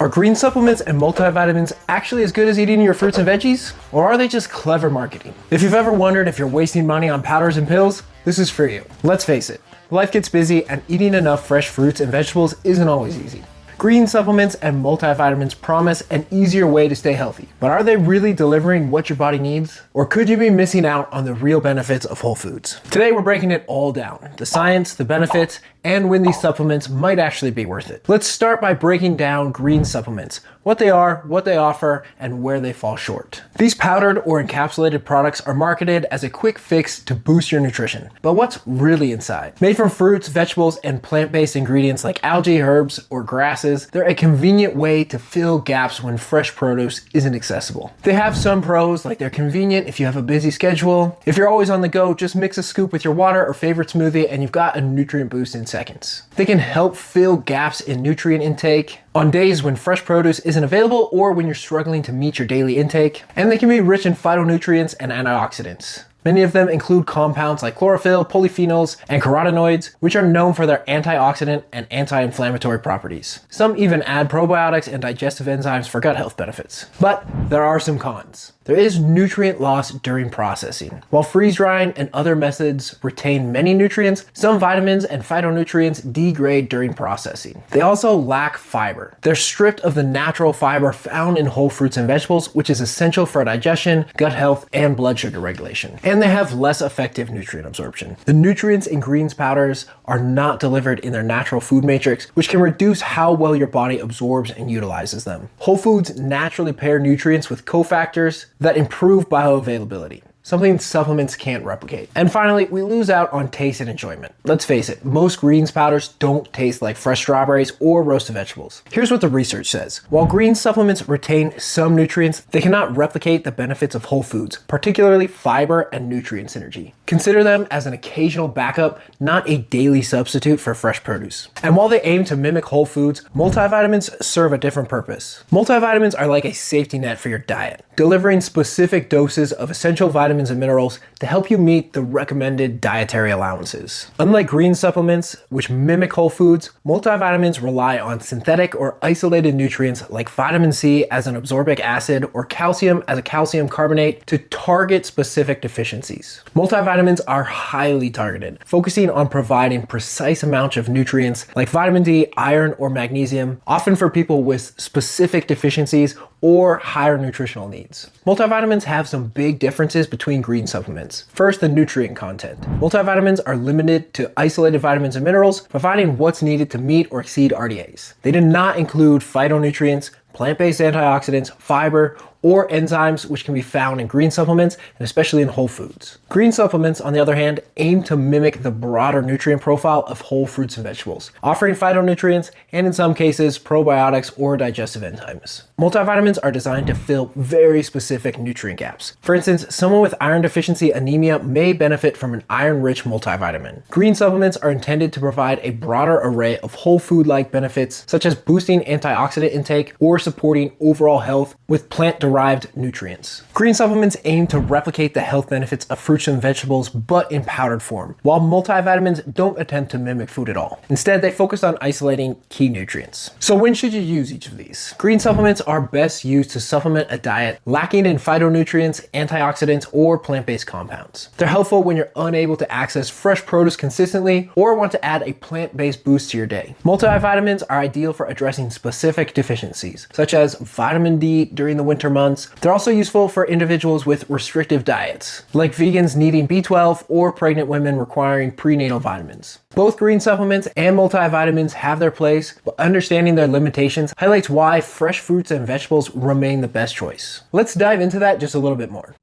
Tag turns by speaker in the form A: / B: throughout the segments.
A: Are green supplements and multivitamins actually as good as eating your fruits and veggies? Or are they just clever marketing? If you've ever wondered if you're wasting money on powders and pills, this is for you. Let's face it, life gets busy and eating enough fresh fruits and vegetables isn't always easy. Green supplements and multivitamins promise an easier way to stay healthy, but are they really delivering what your body needs? Or could you be missing out on the real benefits of whole foods? Today we're breaking it all down, the science, the benefits, and when these supplements might actually be worth it. Let's start by breaking down green supplements, what they are, what they offer, and where they fall short. These powdered or encapsulated products are marketed as a quick fix to boost your nutrition. But what's really inside? Made from fruits, vegetables, and plant-based ingredients like algae, herbs, or grasses, they're a convenient way to fill gaps when fresh produce isn't accessible. They have some pros, like they're convenient if you have a busy schedule. If you're always on the go, just mix a scoop with your water or favorite smoothie and you've got a nutrient boost in seconds. They can help fill gaps in nutrient intake on days when fresh produce isn't available or when you're struggling to meet your daily intake. And they can be rich in phytonutrients and antioxidants. Many of them include compounds like chlorophyll, polyphenols, and carotenoids, which are known for their antioxidant and anti-inflammatory properties. Some even add probiotics and digestive enzymes for gut health benefits. But there are some cons. There is nutrient loss during processing. While freeze drying and other methods retain many nutrients, some vitamins and phytonutrients degrade during processing. They also lack fiber. They're stripped of the natural fiber found in whole fruits and vegetables, which is essential for digestion, gut health, and blood sugar regulation. And they have less effective nutrient absorption. The nutrients in greens powders are not delivered in their natural food matrix, which can reduce how well your body absorbs and utilizes them. Whole foods naturally pair nutrients with cofactors that improve bioavailability, something supplements can't replicate. And finally, we lose out on taste and enjoyment. Let's face it, most greens powders don't taste like fresh strawberries or roasted vegetables. Here's what the research says. While green supplements retain some nutrients, they cannot replicate the benefits of whole foods, particularly fiber and nutrient synergy. Consider them as an occasional backup, not a daily substitute for fresh produce. And while they aim to mimic whole foods, multivitamins serve a different purpose. Multivitamins are like a safety net for your diet, delivering specific doses of essential vitamins and minerals to help you meet the recommended dietary allowances. Unlike green supplements, which mimic whole foods, multivitamins rely on synthetic or isolated nutrients like vitamin C as an absorbic acid or calcium as a calcium carbonate to target specific deficiencies. Multivitamins are highly targeted, focusing on providing precise amounts of nutrients like vitamin D, iron, or magnesium, often for people with specific deficiencies or higher nutritional needs. Multivitamins have some big differences between green supplements. First, the nutrient content. Multivitamins are limited to isolated vitamins and minerals, providing what's needed to meet or exceed RDAs. They do not include phytonutrients, plant-based antioxidants, fiber, or enzymes which can be found in green supplements and especially in whole foods. Green supplements, on the other hand, aim to mimic the broader nutrient profile of whole fruits and vegetables, offering phytonutrients and in some cases probiotics or digestive enzymes. Multivitamins are designed to fill very specific nutrient gaps. For instance, someone with iron deficiency anemia may benefit from an iron-rich multivitamin. Green supplements are intended to provide a broader array of whole food-like benefits, such as boosting antioxidant intake or supporting overall health with plant-derived nutrients. Green supplements aim to replicate the health benefits of fruits and vegetables, but in powdered form, while multivitamins don't attempt to mimic food at all. Instead, they focus on isolating key nutrients. So when should you use each of these? Green supplements are best used to supplement a diet lacking in phytonutrients, antioxidants, or plant-based compounds. They're helpful when you're unable to access fresh produce consistently or want to add a plant-based boost to your day. Multivitamins are ideal for addressing specific deficiencies, such as vitamin D during the winter months. They're also useful for individuals with restrictive diets, like vegans needing B12 or pregnant women requiring prenatal vitamins. Both green supplements and multivitamins have their place, but understanding their limitations highlights why fresh fruits and vegetables remain the best choice. Let's dive into that just a little bit more.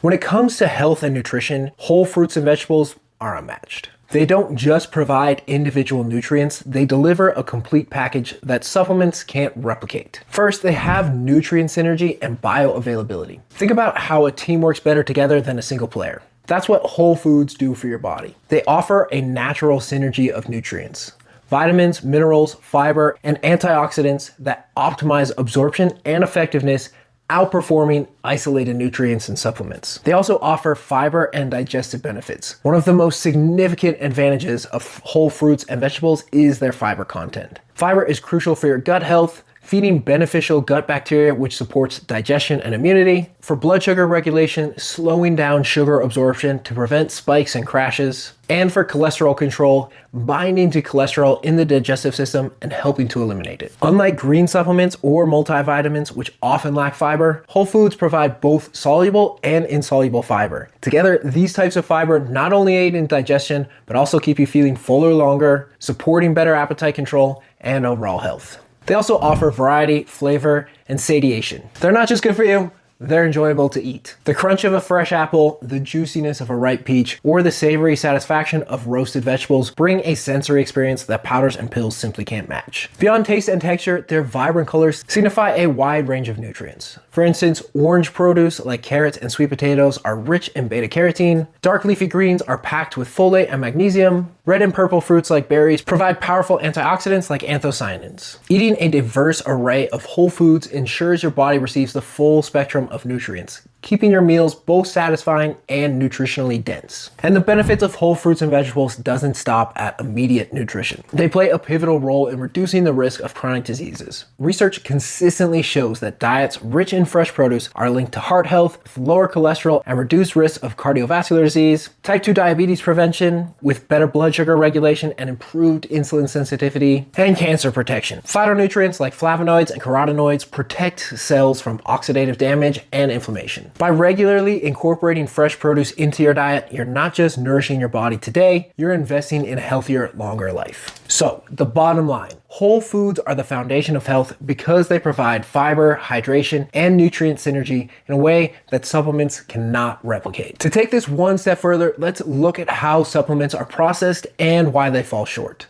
A: When it comes to health and nutrition, whole fruits and vegetables are unmatched. They don't just provide individual nutrients, they deliver a complete package that supplements can't replicate. First, they have nutrient synergy and bioavailability. Think about how a team works better together than a single player. That's what whole foods do for your body. They offer a natural synergy of nutrients. Vitamins, minerals, fiber, and antioxidants that optimize absorption and effectiveness, outperforming isolated nutrients and supplements. They also offer fiber and digestive benefits. One of the most significant advantages of whole fruits and vegetables is their fiber content. Fiber is crucial for your gut health, feeding beneficial gut bacteria, which supports digestion and immunity. For blood sugar regulation, slowing down sugar absorption to prevent spikes and crashes. And for cholesterol control, binding to cholesterol in the digestive system and helping to eliminate it. Unlike green supplements or multivitamins, which often lack fiber, whole foods provide both soluble and insoluble fiber. Together, these types of fiber not only aid in digestion, but also keep you feeling fuller longer, supporting better appetite control and overall health. They also offer variety, flavor, and satiation. They're not just good for you, they're enjoyable to eat. The crunch of a fresh apple, the juiciness of a ripe peach, or the savory satisfaction of roasted vegetables bring a sensory experience that powders and pills simply can't match. Beyond taste and texture, their vibrant colors signify a wide range of nutrients. For instance, orange produce like carrots and sweet potatoes are rich in beta carotene. Dark leafy greens are packed with folate and magnesium. Red and purple fruits like berries provide powerful antioxidants like anthocyanins. Eating a diverse array of whole foods ensures your body receives the full spectrum of nutrients, keeping your meals both satisfying and nutritionally dense. And the benefits of whole fruits and vegetables doesn't stop at immediate nutrition. They play a pivotal role in reducing the risk of chronic diseases. Research consistently shows that diets rich in fresh produce are linked to heart health, with lower cholesterol and reduced risk of cardiovascular disease, type 2 diabetes prevention with better blood sugar regulation and improved insulin sensitivity, and cancer protection. Phytonutrients like flavonoids and carotenoids protect cells from oxidative damage and inflammation. By regularly incorporating fresh produce into your diet, you're not just nourishing your body today, you're investing in a healthier, longer life. So, the bottom line, whole foods are the foundation of health because they provide fiber, hydration, and nutrient synergy in a way that supplements cannot replicate. To take this one step further, let's look at how supplements are processed and why they fall short.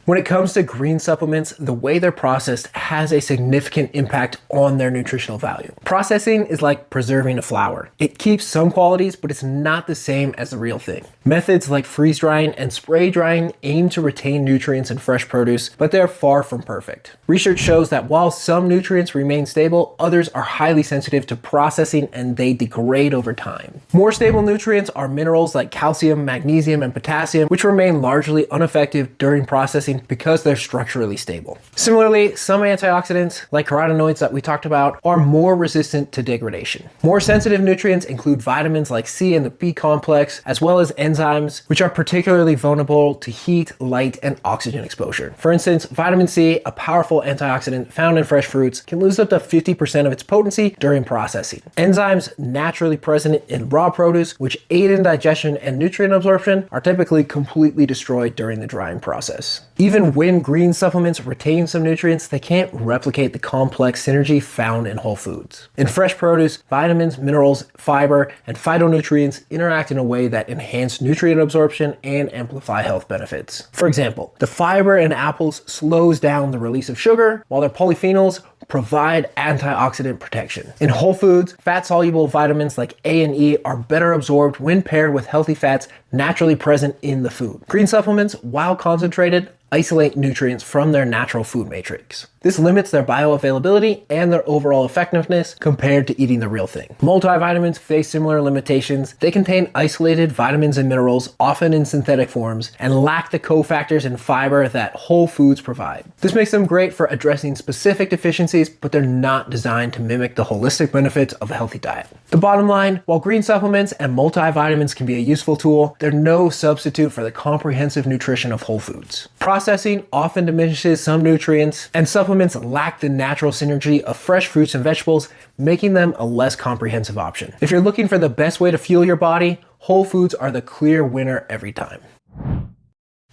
A: When it comes to green supplements, the way they're processed has a significant impact on their nutritional value. Processing is like preserving a flower. It keeps some qualities, but it's not the same as the real thing. Methods like freeze drying and spray drying aim to retain nutrients in fresh produce, but they're far from perfect. Research shows that while some nutrients remain stable, others are highly sensitive to processing and they degrade over time. More stable nutrients are minerals like calcium, magnesium, and potassium, which remain largely ineffective during processing because they're structurally stable. Similarly, some antioxidants, like carotenoids that we talked about, are more resistant to degradation. More sensitive nutrients include vitamins like C and the B complex, as well as enzymes, which are particularly vulnerable to heat, light, and oxygen exposure. For instance, vitamin C, a powerful antioxidant found in fresh fruits, can lose up to 50% of its potency during processing. Enzymes naturally present in raw produce, which aid in digestion and nutrient absorption, are typically completely destroyed during the drying process. Even when green supplements retain some nutrients, they can't replicate the complex synergy found in whole foods. In fresh produce, vitamins, minerals, fiber, and phytonutrients interact in a way that enhance nutrient absorption and amplify health benefits. For example, the fiber in apples slows down the release of sugar, while their polyphenols provide antioxidant protection. In whole foods, fat-soluble vitamins like A and E are better absorbed when paired with healthy fats naturally present in the food. Green supplements, while concentrated, isolate nutrients from their natural food matrix. This limits their bioavailability and their overall effectiveness compared to eating the real thing. Multivitamins face similar limitations. They contain isolated vitamins and minerals, often in synthetic forms, and lack the cofactors and fiber that whole foods provide. This makes them great for addressing specific deficiencies, but they're not designed to mimic the holistic benefits of a healthy diet. The bottom line, while green supplements and multivitamins can be a useful tool, they're no substitute for the comprehensive nutrition of whole foods. Processing often diminishes some nutrients, and supplements lack the natural synergy of fresh fruits and vegetables, making them a less comprehensive option. If you're looking for the best way to fuel your body, whole foods are the clear winner every time.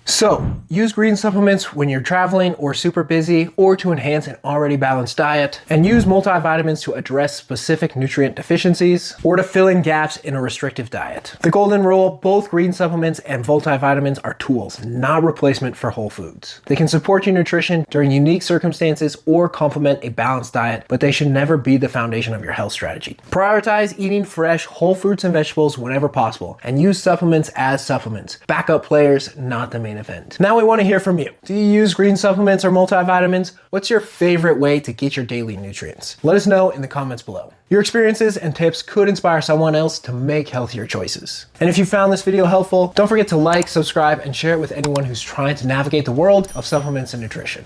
A: So, use green supplements when you're traveling or super busy or to enhance an already balanced diet, and use multivitamins to address specific nutrient deficiencies or to fill in gaps in a restrictive diet. The golden rule, both green supplements and multivitamins are tools, not replacement for whole foods. They can support your nutrition during unique circumstances or complement a balanced diet, but they should never be the foundation of your health strategy. Prioritize eating fresh, whole fruits and vegetables whenever possible, and use supplements as supplements. Backup players, not the main event. Now we want to hear from you. Do you use green supplements or multivitamins? What's your favorite way to get your daily nutrients? Let us know in the comments below. Your experiences and tips could inspire someone else to make healthier choices. And if you found this video helpful, don't forget to like, subscribe, and share it with anyone who's trying to navigate the world of supplements and nutrition.